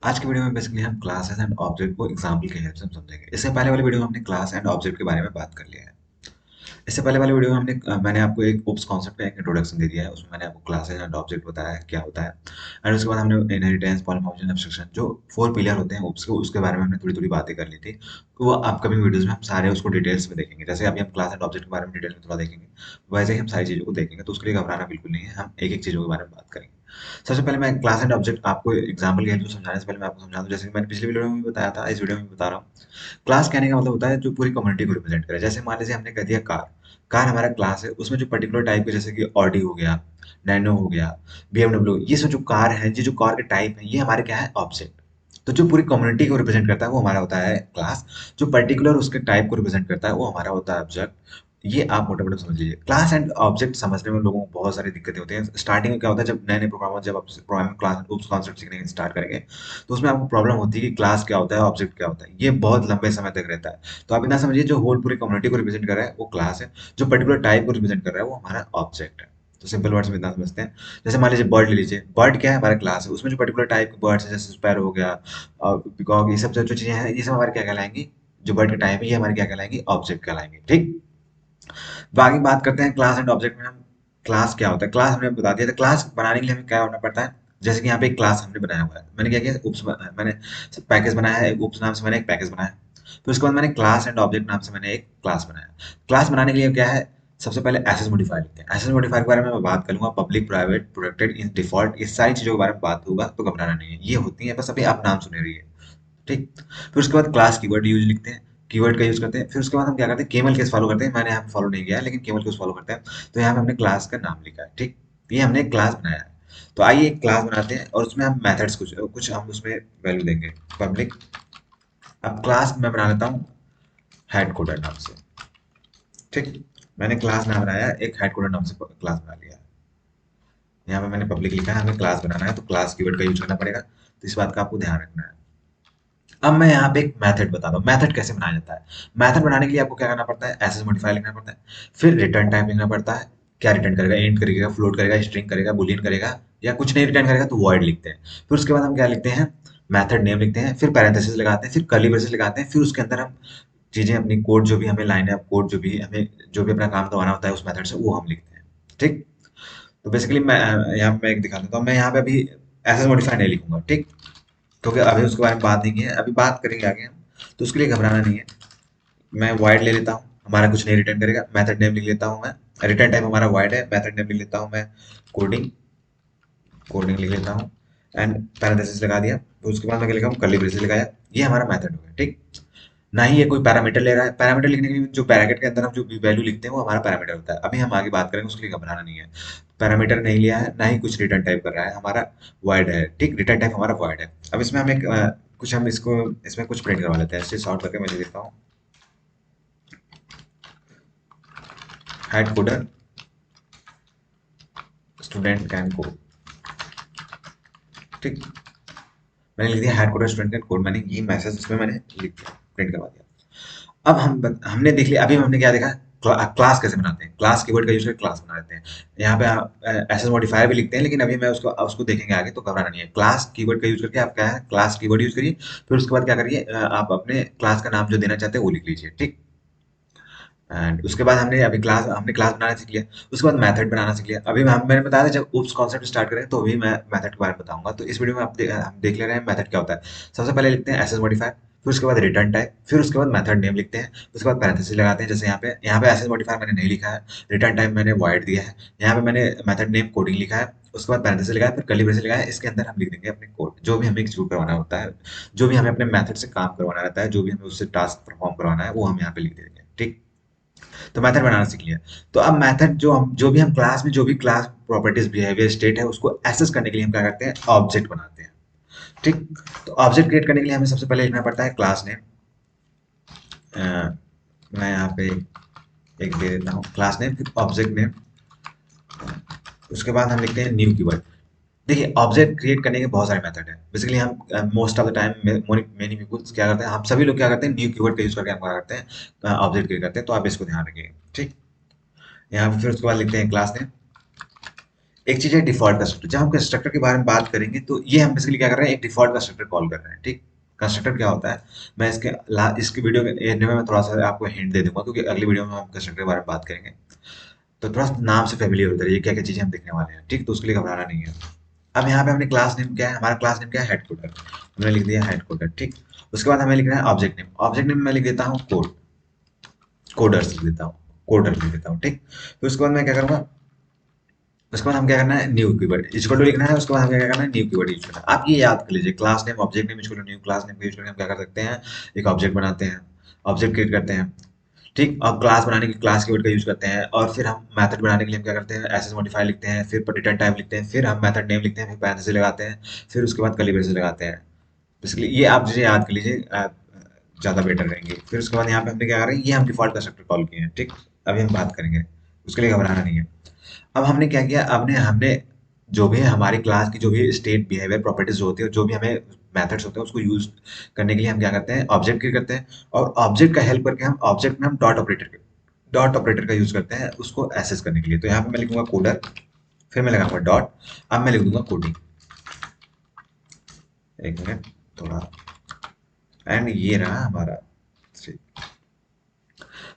आज की वीडियो में बेसिकली हम क्लासेस एंड ऑब्जेक्ट को एग्जांपल की हेल्प से हम समझेंगे। इससे पहले वाली वीडियो में हमने क्लास एंड ऑब्जेक्ट के बारे में बात कर लिया है। इससे पहले वाली वीडियो में मैंने आपको एक ओप्स कॉन्सेप्ट का एक इंट्रोडक्शन दे दिया है। उसमें मैंने आपको क्लासेस एंड ऑब्जेक्ट बताया है क्या होता है। एंड उसके बाद हमने इनहेरिटेंस, पॉलीमॉर्फिज्म, एब्स्ट्रक्शन जो 4 पिलर होते हैं ओप्स के, उसके बारे में हमने थोड़ी-थोड़ी बातें कर ली थी। तो वो अपकमिंग वीडियोज़ में हम सारे उसको डिटेल्स में देखेंगे। जैसे अभी हम क्लास एंड ऑब्जेक्ट के बारे में डिटेल में थोड़ा देखेंगे, वैसे ही हम सारी चीज़ों को देखेंगे। तो उसके लिए घबराना बिल्कुल नहीं है, हम एक-एक चीज़ों के बारे में बात करेंगे। सबसे पहले मैं क्लास एंड ऑब्जेक्ट आपको एग्जांपल के थ्रू समझाने से पहले मैं आपको समझा दूं, जैसे कि मैंने पिछली वीडियो में भी बताया था, इस वीडियो में भी बता रहा हूँ। क्लास कहने का मतलब होता है जो पूरी कम्युनिटी को रिप्रेजेंट करे। जैसे मान लीजिए हमने कह दिया कार, कार हमारा क्लास है। उसमें जो पर्टिकुलर टाइप के, जैसे कि ऑडी हो गया, नैनो हो गया, बीएमडब्ल्यू, ये सब जो कार है, ये जो कार के टाइप है, ये हमारे क्या है, ऑब्जेक्ट। तो जो पूरी कम्युनिटी को रिप्रेजेंट करता है वो हमारा होता है क्लास। जो पर्टिकुलर उसके टाइप को रिप्रेजेंट करता है वो हमारा होता है ऑब्जेक्ट। ये आप मोटे मोटे समझ लीजिए। क्लास एंड ऑब्जेक्ट समझने में लोगों को बहुत सारी दिक्कतें होती हैं। स्टार्टिंग में क्या होता है, जब नए नए प्रोग्रामर जब आप प्रोग्रामिंग क्लास उस कॉन्सेप्ट सीखने स्टार्ट करेंगे, तो उसमें आपको प्रॉब्लम होती है कि क्लास क्या होता है, ऑब्जेक्ट क्या होता है। ये बहुत लंबे समय तक रहता है। तो आप इतना समझिए, जो होल पूरी कम्युनिटी को रिप्रेजेंट कर रहा है वो क्लास है। जो पर्टिकुलर टाइप को रिप्रेजेंट कर रहा है वो हमारा ऑब्जेक्ट है। तो सिंपल वर्ड्स में इतना समझते हैं। जैसे मान लीजिए बर्ड ले लीजिए, बर्ड क्या है, हमारा क्लास है। उसमें जो पर्टिकुलर टाइप के बर्ड्स है, जैसे स्पैरो हो गया, पिकॉक, ये सब जो चीजें हैं, ये सब हमारे क्या कहलाएंगी, जो बर्ड के टाइप है, ये हमारे क्या कहलाएंगी, ऑब्जेक्ट कहलाएंगे। ठीक। बाकी बात करते हैं क्लास एंड ऑब्जेक्ट में। हम क्लास क्या होता है, क्लास हमने बता दिया था। क्लास बनाने के लिए हमें क्या करना पड़ता है, जैसे कि यहाँ पे एक क्लास हमने बनाया हुआ है। मैंने क्या किया, मैंने पैकेज बनाया है, उप्स नाम से मैंने एक पैकेज बनाया। फिर उसके बाद मैंने क्लास एंड ऑब्जेक्ट नाम से मैंने एक क्लास बनाया। क्लास बनाने के लिए क्या है, सबसे पहले एसेस मॉडिफायर लिखते हैं। एसेस मॉडिफायर के बारे में मैं बात करूंगा, public, private, protected, in default, इस सारी चीजों के बारे में बात होगा, तो घबराना नहीं है। ये होती है, बस अभी आप नाम सुने रहिए। ठीक। फिर उसके बाद क्लास कीवर्ड यूज लिखते हैं, कीवर्ड का यूज करते हैं। फिर उसके बाद हम क्या करते हैं, केवल केस फॉलो करते हैं। मैंने यहाँ पे फॉलो नहीं किया है, लेकिन केवल केस फॉलो करते हैं। तो यहाँ पे हमने क्लास का नाम लिखा है। ठीक। ये हमने एक क्लास बनाया है। तो आइए एक क्लास बनाते हैं और उसमें हम मेथड्स कुछ कुछ हम उसमें वैल्यू देंगे। पब्लिक, अब क्लास मैं बना लेता हूँ हेड कोडर नाम से। ठीक। मैंने क्लास नाम बनाया, एक हेड कोडर नाम से क्लास बना लिया है। यहाँ पे मैंने पब्लिक लिखा है, हमें क्लास बनाना है तो क्लास कीवर्ड का यूज करना पड़ेगा। तो इस बात का आपको ध्यान रखना है। अब मैं यहाँ पे एक मेथड बताता हूँ, मेथड कैसे बनाया जाता है। मेथड बनाने के लिए आपको क्या करना पड़ता है, एसएस मॉडिफायर लिखना पड़ता है। फिर रिटर्न टाइप लिखना पड़ता है। क्या रिटर्न करेगा, इंट करेगा, फ्लोट करेगा, स्ट्रिंग करेगा, बुलियन करेगा, या कुछ नहीं रिटर्न करेगा तो वॉइड लिखते हैं। फिर उसके बाद हम क्या लिखते हैं, मेथड नेम लिखते हैं, फिर पैरेंथेसिस लगाते हैं, फिर कर्ली ब्रेसेस लगाते हैं। फिर उसके अंदर हम चीजें, अपनी कोड जो भी हमें लाइन है, कोड जो भी हमें, जो भी अपना काम करवाना होता है उस मेथड से, वो हम लिखते हैं। ठीक। तो बेसिकली मैं यहाँ पे मैं एक दिखा देता हूँ। मैं यहाँ पे अभी एसएस मॉडिफायर नहीं लिखूंगा। ठीक। क्योंकि अभी उसके बारे में बात नहीं की है, अभी बात करेंगे आगे हम। तो उसके लिए घबराना नहीं है। मैं वाइड ले लेता हूँ, हमारा कुछ नहीं रिटर्न करेगा। मेथड नेम लिख लेता हूँ मैं, रिटर्न टाइप हमारा वाइड है। मेथड नेम लिख लेता हूँ मैं कोडिंग, कोडिंग लिख लेता हूँ। एंड पैरेंथेसिस लगा दिया। तो उसके बाद मैं क्या लिखा हूँ, कर्ली ब्रेसेस लगाया। ये हमारा मेथड हो गया। ठीक। ना ही ये कोई पैरामीटर ले रहा है। पैरामीटर लिखने के लिए जो ब्रैकेट के अंदर हम जो वैल्यू लिखते हैं वो हमारा पैरामीटर होता है। अभी हम आगे बात करेंगे, उसके लिए घबराना नहीं है। पैरामीटर नहीं लिया है, ना ही कुछ रिटर्न टाइप कर रहा है, हमारा वाइड है। ठीक। रिटर्न टाइप हमारा वाइड है। अब इसमें हम एक कुछ हम इसको इसमें कुछ प्रिंट करवा लेते हैं। इससे सॉर्ट करके मैं दे देता हूँ, head coder student can code. ठीक। मैंने लिख दिया head coder student can code. मैंने ये मैसेज इसमें मैंने लिख दिया, प्रिंट करवा दिया। अब हमने देख लिया, अभी हमने क्या देखा, क्लास कैसे बनाते हैं। क्लास कीवर्ड का यूज करके क्लास बना लेते हैं। यहाँ पे एसएस मॉडिफायर भी लिखते हैं, लेकिन अभी मैं उसको उसको देखेंगे आगे, तो घबराना नहीं है। क्लास कीवर्ड का यूज करके आप क्या है, क्लास कीवर्ड यूज करिए। फिर उसके बाद क्या करिए, आप अपने क्लास का नाम जो देना चाहते हैं वो लिख लीजिए। ठीक। एंड उसके बाद हमने क्लास बनाना सीख लिया। उसके बाद मेथड बनाना सीख लिया। अभी मैंने बताया था, जब उस कॉन्सेप्ट स्टार्ट करें तो अभी मैं मेथड के बारे में बताऊंगा। तो इस वीडियो में हम देख ले रहे हैं मेथड क्या होता है। सबसे पहले लिखते हैं एसएस मॉडिफायर, फिर उसके बाद रिटर्न टाइप, फिर उसके बाद मेथड नेम लिखते हैं। उसके बाद पैरेंथेसिस लगाते हैं। जैसे यहाँ पे एसएस मॉडिफायर मैंने नहीं लिखा है, रिटर्न टाइप मैंने वॉइड दिया है। यहाँ पे मैंने मेथड नेम कोडिंग लिखा है। उसके बाद पैरेंथेसिस लगाया, फिर कर्ली ब्रेसेस लगाया। इसके अंदर हम लिख देंगे अपने कोड, जो भी हमें एग्जीक्यूट करवाना होता है, जो भी हमें अपने मेथड से काम करवाना रहता है, जो भी हमें उससे टास्क परफॉर्म करवाना है, वो हम यहाँ पे लिख देंगे। ठीक। तो मेथड बनाना सीख लिया। तो अब मेथड जो भी हम क्लास में, जो भी क्लास प्रॉपर्टीज, बिहेवियर, स्टेट है, उसको एक्सेस करने के लिए हम क्या करते हैं, ऑब्जेक्ट बनाते हैं। ठीक। तो ऑब्जेक्ट क्रिएट करने के लिए हमें सबसे पहले लिखना पड़ता है क्लास नेम। मैं यहाँ पे एक दे देता हूँ क्लास नेम, फिर ऑब्जेक्ट नेम। उसके बाद हम लिखते हैं न्यू कीवर्ड। देखिए, ऑब्जेक्ट क्रिएट करने के बहुत सारे मेथड हैं। बेसिकली हम most of the time, many peoples क्या करते हैं, हम सभी लोग क्या करते हैं, न्यू कीवर्ड का यूज करके हम क्या करते हैं, ऑब्जेक्ट क्रिएट करते हैं। तो आप इसको ध्यान रखिए। ठीक। यहाँ पे फिर उसके बाद लिखते हैं क्लास नेम, एक चीज है डिफॉल्ट कंस्ट्रक्टर। जब हम कंस्ट्रक्टर के बारे में बात करेंगे तो ये हम बेसिकली क्या कर रहे हैं, एक डिफॉल्ट कंस्ट्रक्टर कॉल कर रहे हैं। ठीक, कंस्ट्रक्टर क्या होता है, मैं इसकी वीडियो के एंड में मैं थोड़ा सा आपको हिंट दे दूंगा, क्योंकि अगली वीडियो में हम कंस्ट्रक्टर के बारे में बात करेंगे, तो थोड़ा सा नाम से फेमिलियर होता है ये क्या क्या चीजें हम देखने वाले हैं। ठीक, तो उसके लिए घबराना नहीं है। अब यहाँ पे हमने क्लास नेम क्या है, हमारा क्लास नेम क्या है, हेडक्वार्टर, हमने लिख दिया हेडक्वार्टर। ठीक, उसके बाद हमें लिखना है ऑब्जेक्ट नेम। ऑब्जेक्ट नेम में लिख देता हूँ कोड, कोडर्स लिख देता हूँ, कोडर लिख देता हूँ। ठीक, फिर उसके बाद मैं क्या करूंगा, उसके बाद हम क्या करना है, न्यू कीवर्ड इक्वल टू लिखना है। उसके बाद हमें क्या करना है, न्यू कीवर्ड यूज करना है। आप ये याद कर लीजिए, class name object name equal to new, class name को यूज करके हम क्या कर सकते हैं, एक ऑब्जेक्ट बनाते हैं, ऑब्जेक्ट क्रिएट करते हैं। ठीक, और क्लास बनाने के क्लास कीवर्ड का यूज करते हैं, और फिर हम मेथड बनाने के लिए हम क्या करते हैं, एसएस मॉडिफायर लिखते हैं, फिर रिटर्न टाइप लिखते हैं, फिर हम मेथड नेम लिखते हैं, फिर पैरेंथेसिस लगाते हैं, फिर उसके बाद कर्ली ब्रेसेस लगाते हैं। बेसिकली ये आप चीजें याद कर लीजिए, ज्यादा बेटर रहेंगे। फिर उसके बाद यहाँ पे हमने क्या कर रहे हैं, ये हम डिफॉल्ट कंस्ट्रक्टर कॉल किए हैं। ठीक, अभी हम बात करेंगे, उसके लिए घबराना नहीं है। अब हमने क्या किया, हमने हमने जो भी है हमारी क्लास की जो भी स्टेट बिहेवियर प्रॉपर्टीज जो होती है, जो भी हमें मेथड्स होते हैं, उसको यूज करने के लिए हम क्या करते हैं, ऑब्जेक्ट क्रिएट करते हैं, और ऑब्जेक्ट का हेल्प करके हम ऑब्जेक्ट में हम डॉट ऑपरेटर का यूज करते हैं उसको एसेस करने के लिए। तो यहाँ पे मैं लिखूंगा कोडर, फिर मैं लगाऊंगा डॉट, अब मैं लिख दूंगा कोडिंग। एक मिनट थोड़ा, एंड ये रहा हमारा,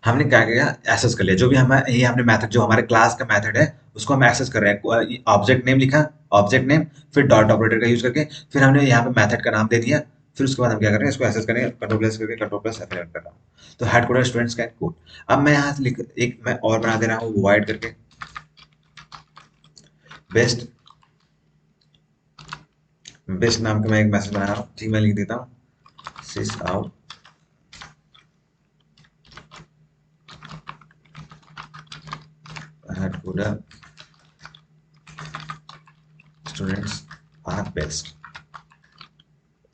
हमने क्या किया, एक्सेस कर लिया जो भी हमारे, ये हमने मेथड जो हमारे क्लास का मेथड है उसको हम एक्सेस कर रहे हैं। ऑब्जेक्ट नेम लिखा, ऑब्जेक्ट नेम, फिर डॉट ऑपरेटर का यूज करके, फिर हमने यहाँ पे मेथड का नाम दे दिया। फिर उसके बाद हम क्या कर रहे हैं, इसको एक्सेस करेंगे, कंट्रोल प्लस करके कंट्रोल प्लस F11 कर रहा हूँ। तो हेडक्वार्टर स्टूडेंट्स का कोड। अब मैं यहाँ से लिख, एक मैं और बना दे रहा हूँ वाइड करके, बेस्ट, बेस्ट नाम का मैं एक मैसेज बना रहा हूँ। ठीक, मैं लिख देता हूँ cout headquarter students are best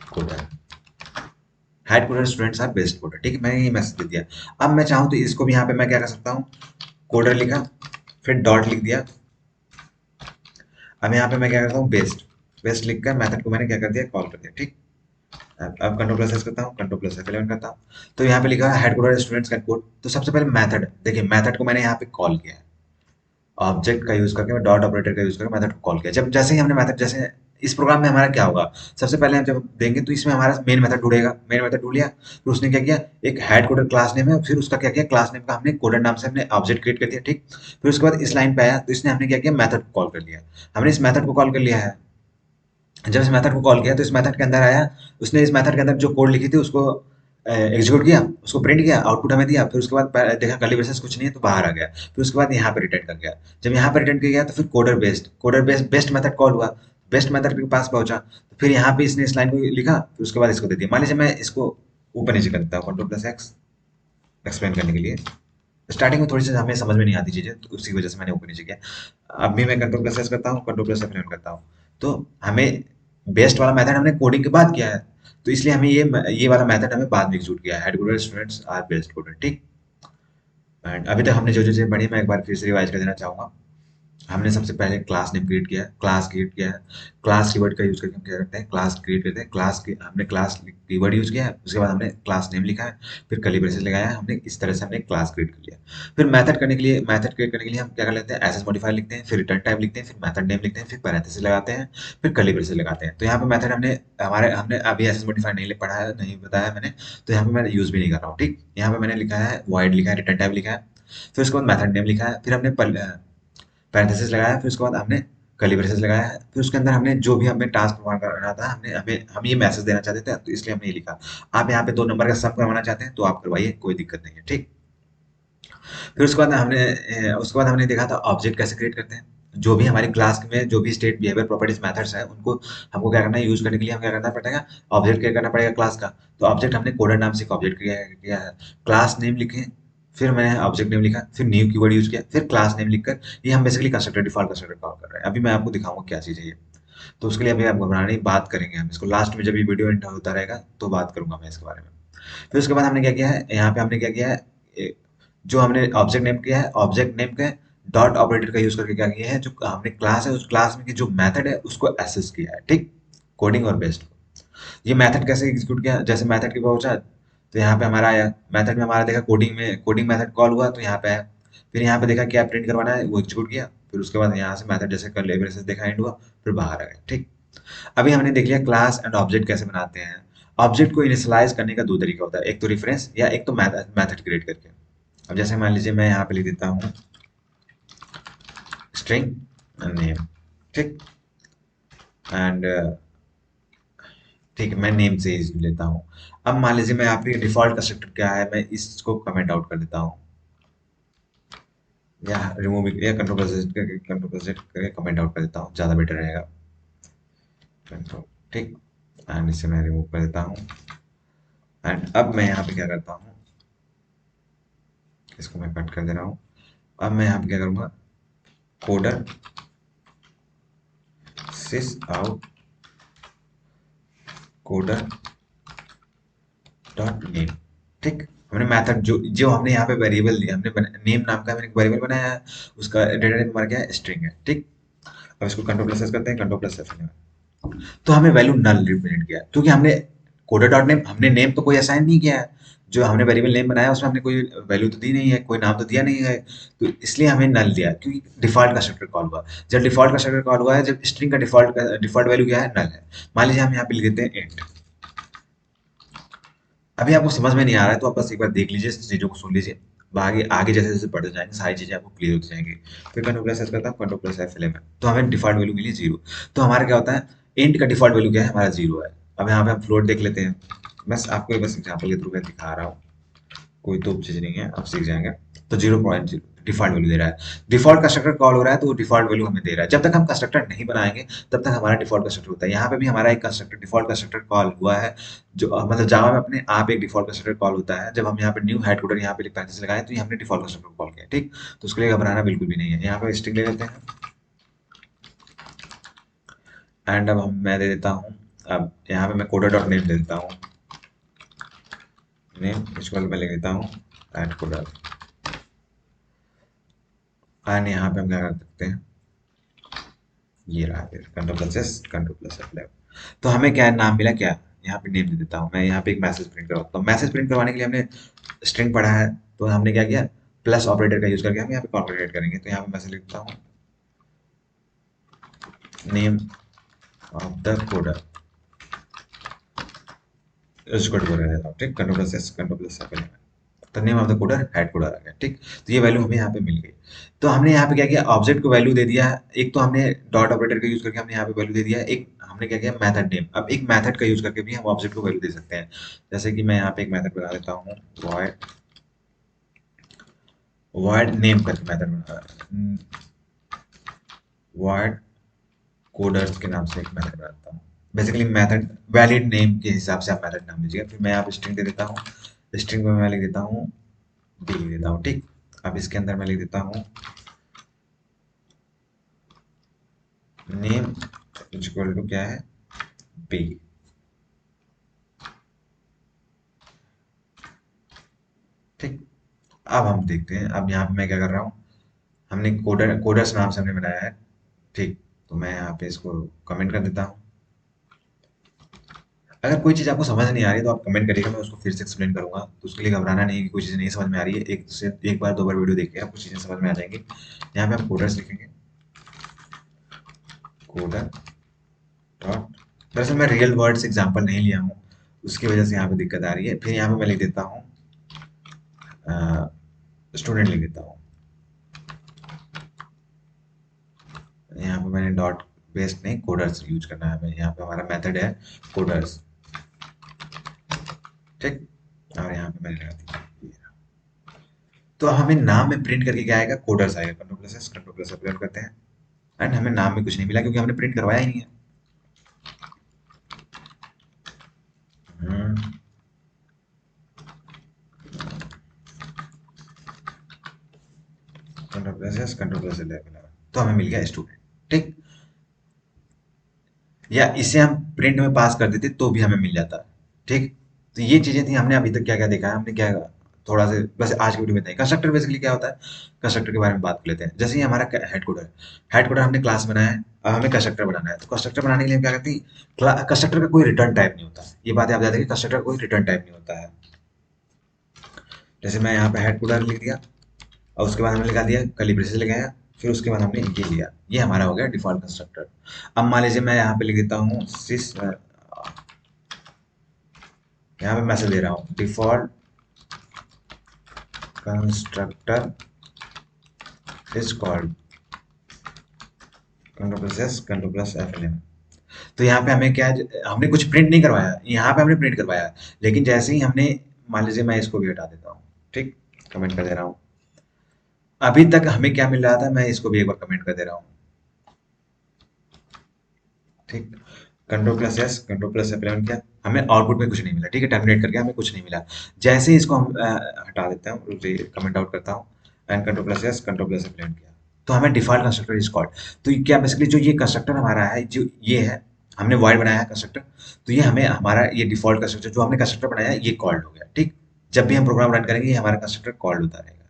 coder, headquarter students are best coder. ठीक है, मैंने ये मैसेज दे दिया। अब मैं चाहूँ तो इसको भी यहाँ पे मैं क्या कर सकता हूँ, कोडर लिखा, फिर डॉट लिख दिया। अब यहाँ पे मैं क्या करता हूँ, बेस्ट, बेस्ट लिख कर मेथड को मैंने क्या कर दिया, कॉल कर दिया। ठीक, अब कंट्रोल प्लस एस करता हूँ, कंट्रोल प्लस F11 करता हूँ। तो यहाँ पे लिखा है हेडक्वार्टर स्टूडेंट्स का कोड। तो सबसे पहले मेथड देखिए, मेथड को मैंने यहाँ पे कॉल किया है, ऑब्जेक्ट का यूज करके मैं डॉट ऑपरेटर का यूज करके मेथड को कॉल किया। जब जैसे ही हमने मेथड, जैसे इस प्रोग्राम में हमारा क्या होगा, सबसे पहले हम जब देंगे तो इसमें हमारा मेन मेथड ढूंढेगा, मेन मेथड ढूंढ लिया, फिर उसने क्या किया, एक हेड कोडर क्लास नेम है, फिर उसका क्या किया, क्लास नेम का हमने कोडर नाम से हमने ऑब्जेक्ट क्रिएट कर दिया। ठीक, फिर उसके बाद इस लाइन पे आया तो इसने हमने क्या किया, मेथड को कॉल कर लिया। हमने इस मेथड को कॉल कर लिया है, जब इस मेथड को कॉल किया तो इस मेथड के अंदर आया, उसने इस मेथड के अंदर जो कोड लिखी थी उसको एग्जीक्यूट किया, उसको प्रिंट किया, आउटपुट हमें दिया। फिर उसके बाद देखा कर्ली ब्रेसेस कुछ नहीं है तो बाहर आ गया। फिर उसके बाद यहाँ पे रिटर्न कर गया। जब यहाँ पे रिटर्न कर गया तो फिर coder based best method call हुआ, बेस्ट मेथड के पास पहुंचा, तो फिर यहाँ पे इसने इस लाइन को लिखा, फिर उसके बाद इसको दे दिया। मान लीजिए मैं इसको ऊपर नीचे कर देता हूँ, कंट्रोल प्लस एक्स एक्सप्लेन करने के लिए। स्टार्टिंग में थोड़ी सी हमें समझ में नहीं आती चीजें, तो उसी वजह से मैंने ऊपर नीचे किया। अब भी मैं कंट्रोल प्लस एस करता हूँ, कंट्रोल प्लस F11 करता हूँ। तो हमें बेस्ट वाला मेथड हमने कोडिंग के बाद किया है, तो इसलिए हमें ये वाला मेथड हमें बाद में एग्जीक्यूट किया है, headquarter students are best coder. ठीक, एंड अभी तक हमने जो जो चीजें पढ़ी मैं एक बार फिर से रिवाइज कर देना चाहूंगा। हमने सबसे पहले क्लास नेम क्रिएट किया है, क्लास क्रिएट किया है, क्लास कीवर्ड का यूज करके हम क्या करते हैं, क्लास क्रिएट करते हैं, क्लास की हमने क्लास कीवर्ड यूज किया है, उसके बाद हमने क्लास नेम लिखा है, फिर कर्ली ब्रेसेस लगाया है, हमने इस तरह से हमने क्लास क्रिएट कर लिया। फिर मेथड करने के लिए, मेथड क्रिएट करने के लिए हम क्या कर लेते हैं, एसएस मॉडिफायर लिखते हैं, फिर रिटर्न टाइप लिखते हैं, फिर मेथड नेम लिखते हैं, फिर पैरेंथेसिस लगाते हैं, फिर कर्ली ब्रेसेस लगाते हैं। तो यहाँ पे मेथड हमने अभी एसएस मॉडिफायर नहीं पढ़ा है, नहीं बताया मैंने, तो यहाँ पे मैं यूज भी नहीं कर रहा हूँ। ठीक, यहाँ पे मैंने लिखा है वॉइड लिखा है, रिटर्न टाइप लिखा है, फिर उसके बाद मेथड नेम लिखा है, फिर हमने पैरेंथेसिस लगाया, फिर उसके बाद हमने कर्ली ब्रेसेस लगाया है, फिर उसके अंदर हमने जो भी हमें टास्क परफॉर्म करना था, हमने हमें हम ये मैसेज देना चाहते थे, तो इसलिए हमने ये लिखा। आप यहाँ पे 2 नंबर का सम करवाना चाहते हैं तो आप करवाइए, कोई दिक्कत नहीं है। ठीक, फिर उसके बाद हमने देखा था ऑब्जेक्ट कैसे क्रिएट करते हैं। जो भी हमारी क्लास में जो भी स्टेट बिहेवियर प्रॉपर्टीज मेथड्स हैं उनको हमको क्या करना है, यूज करने के लिए हम क्या करना पड़ेगा, ऑब्जेक्ट क्रिएट करना पड़ेगा क्लास का। तो ऑब्जेक्ट हमने कोडर नाम से एक ऑब्जेक्ट किया है, क्लास नेम लिखे, फिर मैंने ऑब्जेक्ट नेम लिखा, फिर न्यू कीवर्ड यूज किया, फिर क्लास नेम लिखकर ये हम basically constructor default constructor call कर रहे हैं। अभी मैं आपको दिखाऊंगा क्या चीज़ है ये। तो उसके लिए अभी आप घबराना नहीं, बात करेंगे हम इसको लास्ट में, जब ये वीडियो एंड होता रहेगा तो बात करूंगा मैं इसके बारे में। फिर उसके बाद हमने क्या किया है, यहाँ पे हमने क्या किया है, जो हमने ऑब्जेक्ट नेम किया है, ऑब्जेक्ट नेम के डॉट ऑपरेटर का यूज करके क्या किया है, जो हमने क्लास है उस क्लास में की जो मेथड है उसको एक्सेस किया है। ठीक, कोडिंग और बेस्ड। ये मेथड कैसे एग्जीक्यूट किया, जैसे मेथड के पहुंचा तो यहाँ पे हमारा आया, मेथड में हमारा देखा कोडिंग मेथड कॉल हुआ तो यहाँ पे आया, फिर यहाँ पे देखा क्या प्रिंट करवाना है वो एग्जीक्यूट किया, फिर उसके बाद यहाँ से मेथड जैसे कर्ली ब्रेसेस देखा एंड हुआ, फिर बाहर आ गए। ठीक, अभी हमने देख लिया क्लास एंड ऑब्जेक्ट कैसे बनाते हैं। ऑब्जेक्ट को इनिशियलाइज करने का दो तरीका होता है, एक तो रेफरेंस या एक तो मेथड क्रिएट करके। अब जैसे मान लीजिए मैं यहाँ पे लिख देता हूँ स्ट्रिंग नेम, ठीक, एंड ठीक है, मैं नेम से ही लेता हूँ। अब मान लीजिए मैं यहाँ पे डिफॉल्ट कंस्ट्रक्टर क्या है, मैं इसको कमेंट आउट कर देता हूँ, या रिमूव या कंट्रोल करके कमेंट आउट कर देता हूँ, ज़्यादा बेटर रहेगा। कंट्रोल, ठीक, एंड इसे मैं रिमूव कर देता हूँ। एंड अब मैं यहाँ पे क्या करता हूँ, इसको मैं कट कर दे रहा हूँ। अब मैं यहाँ पे क्या करूँगा, कोडर सिस आउट कोडर डॉट नेम, ठीक। हमने मेथड जो जो हमने यहाँ पे वेरिएबल दिया, हमने नेम नाम का हमने वेरिएबल बनाया है, उसका डेटा टाइप हमारा क्या है, स्ट्रिंग है, ठीक। अब इसको कंट्रोल प्लस एस करते हैं, कंट्रोल प्लस एफ, तो हमें वैल्यू नल रिप्रेजेंट किया क्योंकि हमने कोडर डॉट नेम, हमने नेम तो कोई असाइन नहीं किया है, जो हमने वेरिएबल नेम बनाया उसमें हमने कोई वैल्यू तो दी नहीं है, कोई नाम तो दिया नहीं है, तो इसलिए हमें नल दिया क्योंकि डिफॉल्ट कंस्ट्रक्टर कॉल हुआ। जब डिफॉल्ट कंस्ट्रक्टर कॉल हुआ है, जब स्ट्रिंग का डिफॉल्ट वैल्यू क्या है, नल है। मान लीजिए हम यहाँ पे लिख देते हैं इंट। अभी आपको समझ में नहीं आ रहा है तो आप बस एक बार देख लीजिए, चीज़ों को सुन लीजिए, आगे आगे जैसे जैसे बढ़ते जाएंगे सारी चीज़ें आपको क्लियर होती जाएंगी। फिर कंट्रोल प्लस एस करता हूँ, कंट्रोल प्लस एफ 11, तो हमें डिफॉल्ट वैल्यू मिली 0। तो हमारा क्या होता है, इंट का डिफॉल्ट वैल्यू क्या है, हमारा 0 है। अब यहाँ पे हम फ्लोट देख लेते हैं, बस आपको बस एग्जाम्पल के थ्रू मैं दिखा रहा हूँ, कोई तो चीज़ नहीं है, आप सीख जाएंगे। तो 0.0 डिफॉल्ट वैल्यू दे रहा है। डिफॉल्ट कंस्ट्रक्टर कॉल हो रहा है तो वो डिफॉल्ट वैल्यू हमें दे रहा है। जब तक हम कंस्ट्रक्टर नहीं बनाएंगे तब तक हमारा डिफॉल्ट कंस्ट्रक्टर होता है। यहाँ पे भी हमारा एक कंस्ट्रक्टर डिफॉल्ट कंस्ट्रक्टर कॉल हुआ है, जो मतलब जावा में अपने आप एक डिफॉल्ट कंस्ट्रक्टर कॉल होता है। जब हम यहाँ पे न्यू हेड कोडर यहाँ पे पैरेंथेसिस लगाए तो ये हमने डिफॉल्ट कंस्ट्रक्टर कॉल किया, ठीक। तो उसके लिए घबराना बिल्कुल भी नहीं है। यहाँ पे स्ट्रिंग ले लेते हैं एंड अब मैं दे देता हूँ, अब यहाँ पे मैं कोडर डॉट नेम दे देता हूँ, नेम इसको मैं लिख देता हूँ एड कोडर। एंड यहाँ पे हम क्या कर सकते हैं, ये रहा फिर control plus S, control plus F 11। तो हमें क्या नाम मिला, क्या, यहाँ पे नेम दे देता हूँ मैं। यहाँ पे एक मैसेज प्रिंट करवाता हूँ। मैसेज प्रिंट करवाने के लिए हमने स्ट्रिंग पढ़ा है, तो हमने क्या किया, प्लस ऑपरेटर का यूज करके हम यहाँ पे कॉन्केटेट करेंगे। तो यहाँ पे मैसेज लिखता हूँ नेम ऑफ द कोडर इसको कर देता हूँ, ठीक। Control plus S, control plus F 11, तो name of the coder head coder आ गया, ठीक। तो ये वैल्यू हमें यहाँ पे मिल गई। तो हमने यहाँ पे क्या किया, ऑब्जेक्ट को वैल्यू दे दिया है। एक तो हमने डॉट ऑपरेटर का यूज करके हमने यहाँ पे वैल्यू दे दिया है, एक हमने क्या किया, मेथड नेम। अब एक मेथड का यूज करके भी हम ऑब्जेक्ट को वैल्यू दे सकते हैं। जैसे कि मैं यहाँ पे एक मेथड बना देता हूँ, void नेम करके मेथड बना, void कोडर्स के नाम से एक मेथड बनाता हूँ। बेसिकली मेथड वैलिड नेम के हिसाब से आप मेथड नाम लीजिएगा। फिर मैं यहाँ पे स्ट्रिंग दे देता हूँ, स्ट्रिंग में मैं लिख देता हूँ बी लिख देता हूँ, ठीक। अब इसके अंदर मैं लिख देता हूँ नेम इक्वल टू क्या है, बी, ठीक। अब हम देखते हैं, अब यहाँ पे मैं क्या कर रहा हूँ, हमने कोडर्स नाम से हमने बनाया है, ठीक। तो मैं यहाँ पे इसको कमेंट कर देता हूँ। अगर कोई चीज़ आपको समझ नहीं आ रही है तो आप कमेंट करिएगा, मैं उसको फिर से एक्सप्लेन करूंगा। तो उसके लिए घबराना नहीं कि कोई चीज़ नहीं समझ में आ रही है, एक बार दो बार वीडियो देखिए, आपको चीज़ें समझ में आ जाएंगी। यहाँ पे हम कोडर्स लिखेंगे, कोडर डॉट, दरअसल मैं रियल वर्ड्स एग्जाम्पल नहीं लिया हूँ, उसकी वजह से यहाँ पे दिक्कत आ रही है। फिर यहाँ पे मैं लिख देता हूँ स्टूडेंट लिख देता हूँ। यहाँ पे मैंने डॉट बेस्ड नहीं कोडर्स यूज करना है हमें। यहाँ पे हमारा मेथड है कोडर्स, ठीक। और यहाँ पे मैंने लगा दिया, तो हमें नाम में प्रिंट करके क्या आएगा, कोडर्स आएगा। Control plus S, control plus upload करते हैं एंड हमें नाम में कुछ नहीं मिला क्योंकि हमने प्रिंट करवाया ही नहीं है। Control plus S, control plus 11, तो हमें मिल गया स्टूडेंट, ठीक। या इसे हम प्रिंट में पास कर देते तो भी हमें मिल जाता, ठीक। तो ये चीजें थी, हमने अभी तक क्या क्या देखा है, हमने क्या थोड़ा सा बस आज की वीडियो में बताया। कंस्ट्रक्टर बेसिकली क्या होता है, कंस्ट्रक्टर के बारे में बात कर लेते हैं। जैसे ही हमारा हेड कोडर, हेड कोडर हमने क्लास बनाया है, अब हमें कंस्ट्रक्टर बनाना है। तो कंस्ट्रक्टर बनाने के लिए हम क्या करते हैं, कंस्ट्रक्टर का कोई रिटर्न टाइप नहीं होता। ये बात आप याद रखिए, कंस्ट्रक्टर का कोई रिटर्न टाइप नहीं होता है। जैसे मैं यहाँ पे हेड कोडर लिख दिया और उसके बाद हमने लगा दिया कर्ली ब्रेसेस लगाया, फिर उसके बाद हमने ये लिया, ये हमारा हो गया डिफॉल्ट कंस्ट्रक्टर। अब मान लीजिए मैं यहाँ पे लिख देता हूँ सिस, यहाँ पे मैसेज दे रहा हूँ default constructor is called control plus S control plus F11। तो यहाँ पे हमें क्या है, हमने कुछ प्रिंट नहीं करवाया, यहाँ पे हमने प्रिंट करवाया, लेकिन जैसे ही हमने, मान लीजिए मैं इसको भी हटा देता हूँ, ठीक, कमेंट कर दे रहा हूँ। अभी तक हमें क्या मिल रहा था, मैं इसको भी एक बार कमेंट कर दे रहा हूँ, ठीक। Control plus S control plus F11 किया, हमें आउटपुट में कुछ नहीं मिला, ठीक है, टर्मिनेट करके हमें कुछ नहीं मिला। जैसे ही इसको हम हटा देते हैं, कमेंट आउट करता हूँ, and control plus S control plus F11 किया, तो हमें डिफॉल्ट कंस्ट्रक्टर इज कॉल्ड। तो ये क्या बेसिकली जो ये कंस्ट्रक्टर हमारा है, जो ये है, हमने वॉइड बनाया है कंस्ट्रक्टर, तो ये हमें हमारा ये डिफॉल्ट कंस्ट्रक्टर जो हमने कंस्ट्रक्टर बनाया है ये कॉल्ड हो गया, ठीक। जब भी हम प्रोग्राम रन करेंगे ये हमारा कंस्ट्रक्टर कॉल्ड होता रहेगा,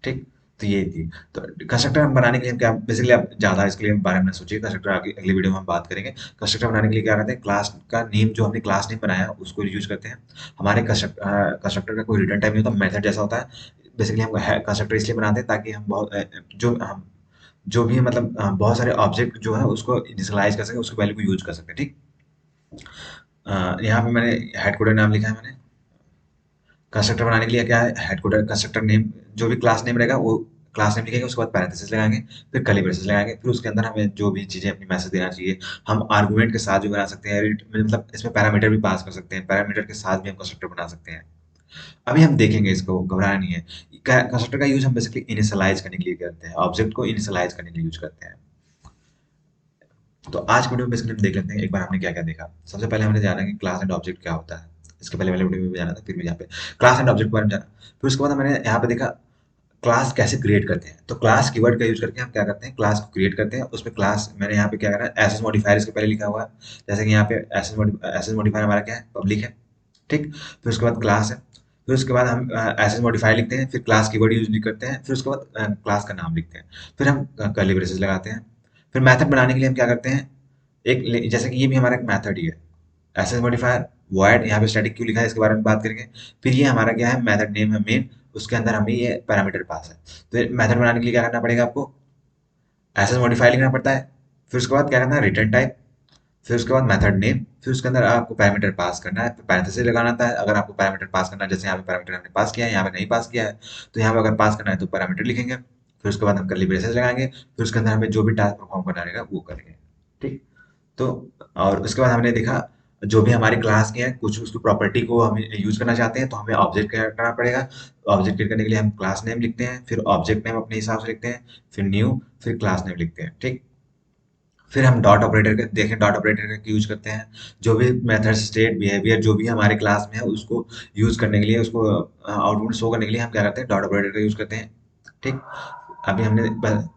ठीक। तो ये थी, तो कंस्ट्रक्टर हम बनाने के लिए हम क्या बेसिकली, आप ज़्यादा इसके लिए बारे में सोचिए, कंस्ट्रक्टर आगे अगली वीडियो में हम बात करेंगे। कंस्ट्रक्टर बनाने के लिए क्या करते हैं, क्लास का नेम जो हमने क्लास नेम बनाया उसको यूज करते हैं। हमारे कंस्ट्रक्टर का कोई रिटर्न टाइप नहीं होता, मेथड जैसा होता है। बेसिकली हम कंस्ट्रक्टर इसलिए बनाते हैं ताकि हम बहुत जो भी मतलब बहुत सारे ऑब्जेक्ट जो है उसको इनिशियलाइज कर सके, उसकी वैल्यू को यूज कर सके, ठीक। यहाँ पे मैंने हेड कोडर नाम लिखा है मैंने। कंस्ट्रक्टर बनाने के लिए क्या है, हेड कोडर कंस्ट्रक्टर नेम, जो भी क्लास नेम रहेगा वो क्लास नेम लिखेंगे, उसके बाद पैरेंथेसिस लगाएंगे, फिर कर्ली ब्रेसेस लगाएंगे, फिर उसके अंदर हमें जो भी चीज़ें अपनी मैसेज देना चाहिए, हम आर्गुमेंट के साथ भी बना सकते हैं, मतलब इसमें पैरामीटर भी पास कर सकते हैं, पैरामीटर के साथ भी हम कंस्ट्रक्टर बना सकते हैं। अभी हम देखेंगे, इसको घबराना नहीं है। कंस्ट्रक्टर का यूज हम बेसिकली इनिशियलाइज करने के लिए करते हैं, ऑब्जेक्ट को इनिशियलाइज करने के लिए यूज करते हैं। तो आज के वीडियो में बेसिकली हम देख लेते हैं एक बार हमने क्या क्या देखा। सबसे पहले हमने जाना कि क्लास एंड ऑब्जेक्ट क्या होता है, इसके पहले वाले वीडियो में भी जाना था, फिर भी यहाँ पे क्लास एंड ऑब्जेक्ट के बारे में जाना। फिर उसके बाद मैंने यहाँ पे देखा क्लास कैसे क्रिएट करते हैं। तो क्लास कीवर्ड का यूज करके हम क्या करते हैं, क्लास को क्रिएट करते हैं। उसमें क्लास मैंने यहाँ पे क्या करा है, एसएस मॉडिफायर इसके पहले लिखा हुआ है, जैसे कि यहाँ पे एसएस मॉडिफायर हमारा क्या है, पब्लिक है, ठीक। फिर उसके बाद क्लास है, फिर उसके बाद हम एसएस मॉडिफायर लिखते हैं, फिर क्लास कीवर्ड यूज करते हैं, फिर उसके बाद क्लास का नाम लिखते हैं, फिर हम कर्ली ब्रेसेस लगाते हैं। फिर मेथड बनाने के लिए हम क्या करते हैं, जैसे कि ये भी हमारा एक मेथड ही है, एसएस मॉडिफायर वॉइड, यहाँ पे स्टैटिक क्यों लिखा है इसके बारे में बात करेंगे। फिर ये हमारा क्या है, मेथड नेम है मेन, उसके अंदर हमें ये पैरामीटर पास है। तो मेथड बनाने के लिए क्या करना पड़ेगा आपको, एसएस मॉडिफायर लिखना पड़ता है, फिर उसके बाद क्या करना है, रिटर्न टाइप, फिर उसके बाद मेथड नेम, फिर उसके अंदर आपको पैरामीटर पास करना है, फिर पैरेंथेसिस लगाना था अगर आपको पैरामीटर पास करना है, जैसे यहाँ पे पैरामीटर हमने पास किया है, यहाँ पे नहीं पास किया है, तो यहाँ पे अगर पास करना है तो पैरामीटर लिखेंगे, फिर उसके बाद हम कर्ली ब्रेसेस लगाएंगे, फिर उसके अंदर हमें जो भी टास्क परफॉर्म करना रहेगा वो करेंगे, ठीक। तो और उसके बाद हमने देखा जो भी हमारी क्लास के हैं, कुछ उसकी प्रॉपर्टी को हम यूज करना चाहते हैं तो हमें ऑब्जेक्ट क्रिएट करना पड़ेगा। ऑब्जेक्ट क्रिएट करने के लिए हम क्लास नेम लिखते हैं, फिर ऑब्जेक्ट नेम अपने हिसाब से लिखते हैं, फिर न्यू, फिर क्लास नेम लिखते हैं, ठीक। फिर हम डॉट ऑपरेटर के देखें, डॉट ऑपरेटर का यूज करते हैं, जो भी मेथड स्टेट बिहेवियर जो भी हमारे क्लास में है उसको यूज करने के लिए, उसको आउटपुट शो करने के लिए हम क्या करते हैं, डॉट ऑपरेटर का यूज करते हैं, ठीक। अभी हमने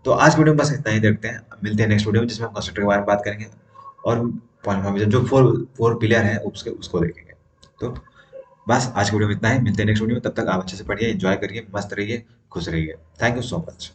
तो आज की वीडियो में बस इतना ही देखते हैं, मिलते हैं नेक्स्ट वीडियो में जिसमें हम कंस्ट्रक्टर के बारे में बात करेंगे और पॉलिमॉर्फिज्म जो फोर फोर पिलर है उसके उसको देखेंगे। तो बस आज की वीडियो में इतना ही, मिलते हैं नेक्स्ट वीडियो में, तब तक आप अच्छे से पढ़िए, एंजॉय करिए, मस्त रहिए, खुश रहिए। Thank you so much.